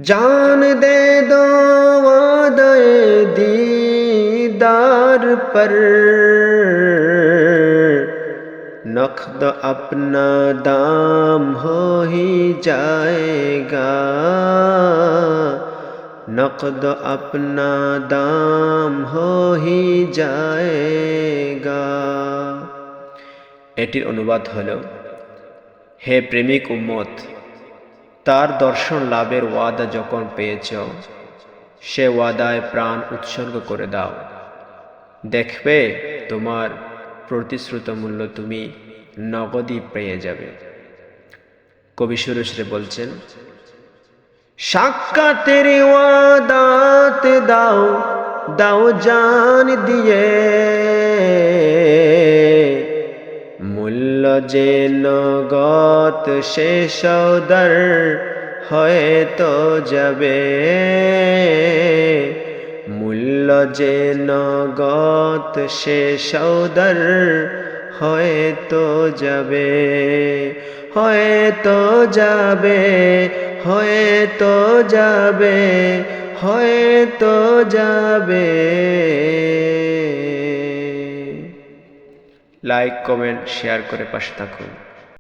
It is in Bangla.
जान दे दो वादे दीदार पर, नक़द अपना दाम हो ही जाएगा, नक़द अपना दाम हो ही जाएगा। এটির অনুবাদ হলো, হে প্রেমিক উম্মত, তার দর্শন লাভের ওয়াদা যখন পেয়েছ, সে ওয়াদায় প্রাণ উৎসর্গ করে দাও। দেখবে তোমার প্রতিশ্রুত মূল্য তুমি নগদই পেয়ে যাবে। কবি সুরে সুরে বলছেন, সাক্ষাতের ওয়াদাত দাও দাও জান দিয়ে, মূল্য যে নগদ সে সওদার হয়ে তো যাবে, মূল্য যে নগদ সে সওদার হয়ে তো যাবে, হয়ে তো যাবে, হয়ে তো যাবে, হয়ে তো যাবে। লাইক, কমেন্ট, শেয়ার করে পাশে থাকুন।